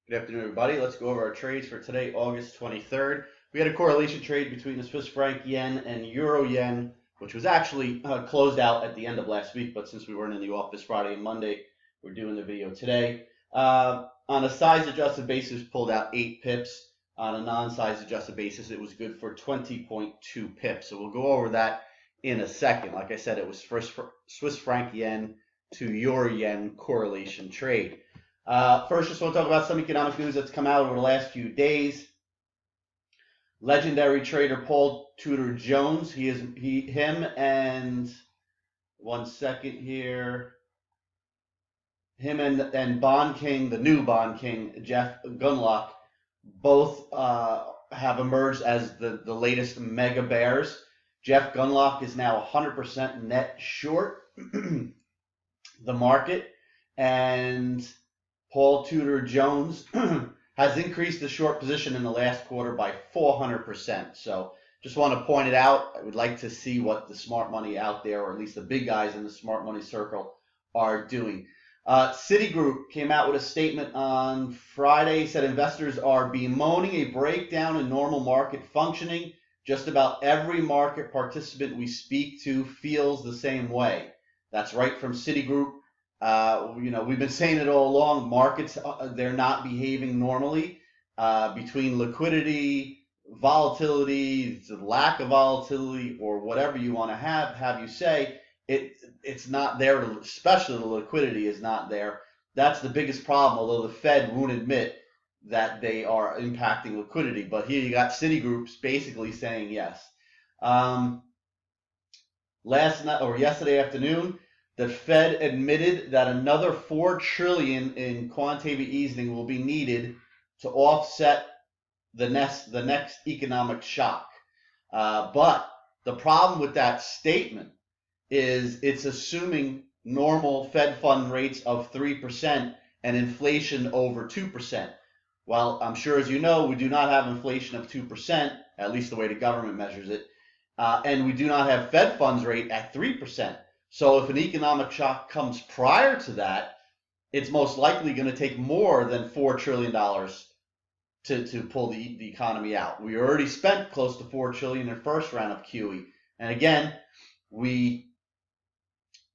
Good afternoon, everybody. Let's go over our trades for today, August 23rd. We had a correlation trade between the Swiss franc yen and euro yen, which was actually closed out at the end of last week, but since we weren't in the office Friday and Monday, we're doing the video today. On a size adjusted basis, pulled out 8 pips. On a non-size adjusted basis, it was good for 20.2 pips. So we'll go over that in a second. Like I said, it was Swiss franc yen to euro yen correlation trade. First, just want to talk about some economic news that's come out over the last few days. Legendary trader Paul Tudor Jones, him and Bond King, the new Bond King, Jeff Gundlach, both have emerged as the latest mega bears. Jeff Gundlach is now 100% net short the market, and Paul Tudor Jones has increased the short position in the last quarter by 400%. So just want to point it out. I would like to see what the smart money out there, or at least the big guys in the smart money circle, are doing. Citigroup came out with a statement on Friday, said investors are bemoaning a breakdown in normal market functioning. Just about every market participant we speak to feels the same way. That's right from Citigroup. We've been saying it all along. Markets, they're not behaving normally. Between liquidity, volatility, the lack of volatility, or whatever you want to have you say, it's not there. Especially the liquidity is not there. That's the biggest problem. Although the Fed won't admit that they are impacting liquidity, but here you got Citigroup's basically saying yes. Yesterday afternoon, the Fed admitted that another $4 trillion in quantitative easing will be needed to offset the next economic shock. But the problem with that statement is it's assuming normal Fed fund rates of 3% and inflation over 2%. Well, I'm sure, as you know, we do not have inflation of 2%, at least the way the government measures it, and we do not have Fed funds rate at 3%. So if an economic shock comes prior to that, it's most likely going to take more than $4 trillion to pull the economy out. We already spent close to $4 trillion in the first round of QE. And again, we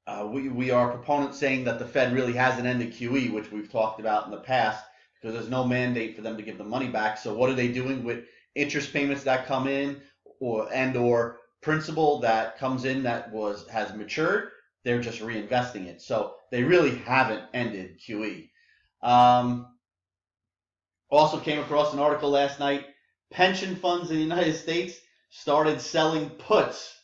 are proponents saying that the Fed really hasn't ended QE, which we've talked about in the past, because there's no mandate for them to give the money back. So what are they doing with interest payments that come in or principal that comes in that has matured? They're just reinvesting it. So they really haven't ended QE. Also came across an article last night. Pension funds in the United States started selling puts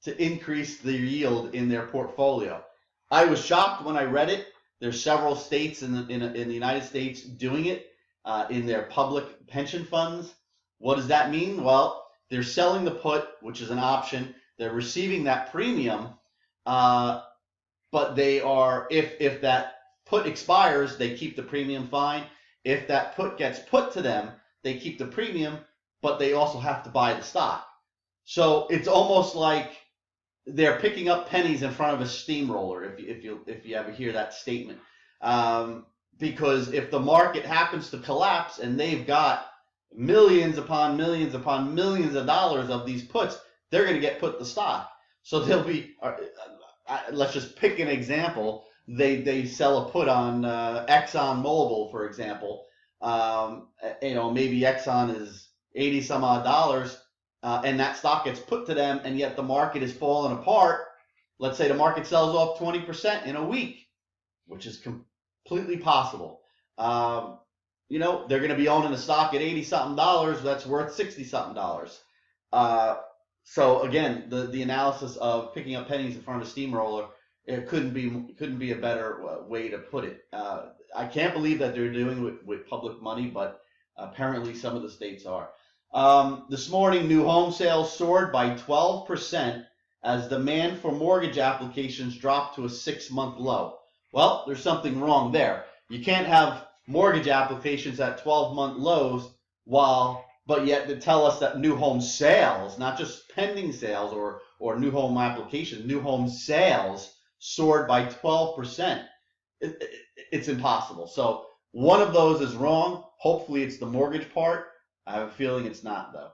to increase the yield in their portfolio. I was shocked when I read it. There's several states in the United States doing it in their public pension funds. What does that mean? Well, they're selling the put, which is an option. They're receiving that premium, but they are, if that put expires, they keep the premium fine. If that put gets put to them, they keep the premium, but they also have to buy the stock. So it's almost like they're picking up pennies in front of a steamroller, if you ever hear that statement. Because if the market happens to collapse and they've got millions upon millions upon millions of dollars of these puts, they're going to get put the stock. So they'll be, let's just pick an example. They sell a put on Exxon Mobil, for example. Maybe Exxon is 80 some odd dollars, and that stock gets put to them, and yet the market is falling apart. Let's say the market sells off 20% in a week, which is completely possible. They're going to be owning the stock at 80 something dollars. That's worth 60 something dollars. So again, the analysis of picking up pennies in front of a steamroller, it couldn't be a better way to put it. I can't believe that they're doing it with public money, but apparently some of the states are. This morning, new home sales soared by 12% as demand for mortgage applications dropped to a 6-month low. Well, there's something wrong there. You can't have mortgage applications at 12-month lows but yet to tell us that new home sales, not just pending sales or new home applications, new home sales soared by 12%. It's impossible. So One of those is wrong. Hopefully it's the mortgage part. I have a feeling it's not, though.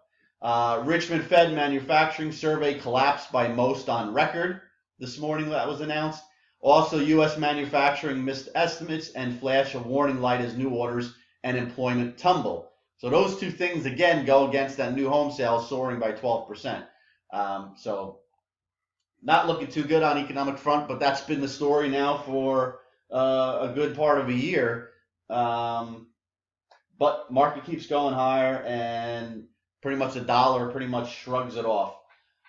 Richmond Fed manufacturing survey collapsed by most on record this morning. That was announced. Also, U.S. manufacturing missed estimates and flash a warning light as new orders and employment tumble. So those two things, again, go against that new home sales soaring by 12%. So not looking too good on economic front, but that's been the story now for a good part of a year. But market keeps going higher, and pretty much the dollar pretty much shrugs it off.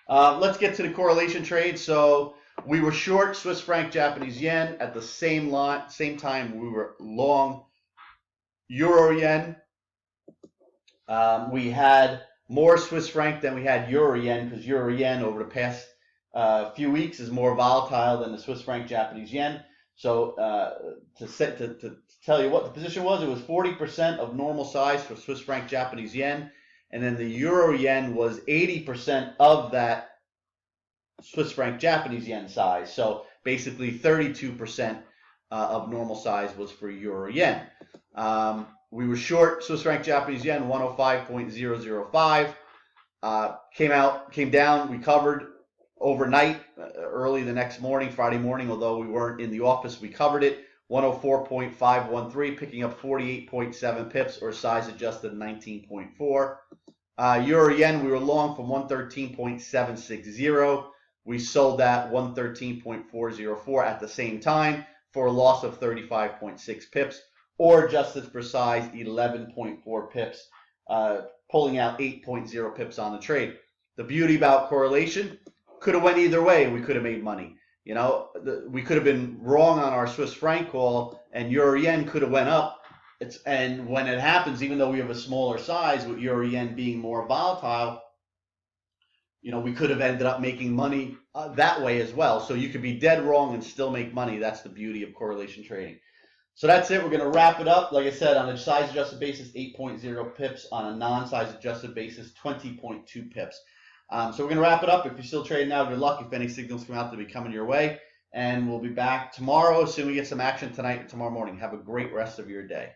Let's get to the correlation trade. So we were short Swiss franc Japanese yen. At the same time we were long euro yen. We had more Swiss franc than we had euro yen, because euro yen over the past few weeks is more volatile than the Swiss franc Japanese yen. So to tell you what the position was, it was 40% of normal size for Swiss franc Japanese yen, and then the euro yen was 80% of that Swiss franc Japanese yen size. So basically 32% of normal size was for euro yen. We were short Swiss franc Japanese yen 105.005. Came down, we covered overnight, early the next morning, Friday morning, although we weren't in the office, we covered it, 104.513, picking up 48.7 pips, or size adjusted 19.4. Euro yen, we were long from 113.760. We sold that 113.404 at the same time for a loss of 35.6 pips, or adjusted for size 11.4 pips, pulling out 8.0 pips on the trade. The beauty about correlation, could have went either way. We could have made money. You know, we could have been wrong on our Swiss franc call, and euro yen could have went up. And when it happens, even though we have a smaller size, with euro yen being more volatile, you know, we could have ended up making money that way as well. So you could be dead wrong and still make money. That's the beauty of correlation trading. So that's it. We're going to wrap it up. Like I said, on a size adjusted basis, 8.0 pips. On a non-size adjusted basis, 20.2 pips. So we're going to wrap it up. If you're still trading now, good luck. If any signals come out, they'll be coming your way. And we'll be back tomorrow, assuming we get some action tonight and tomorrow morning. Have a great rest of your day.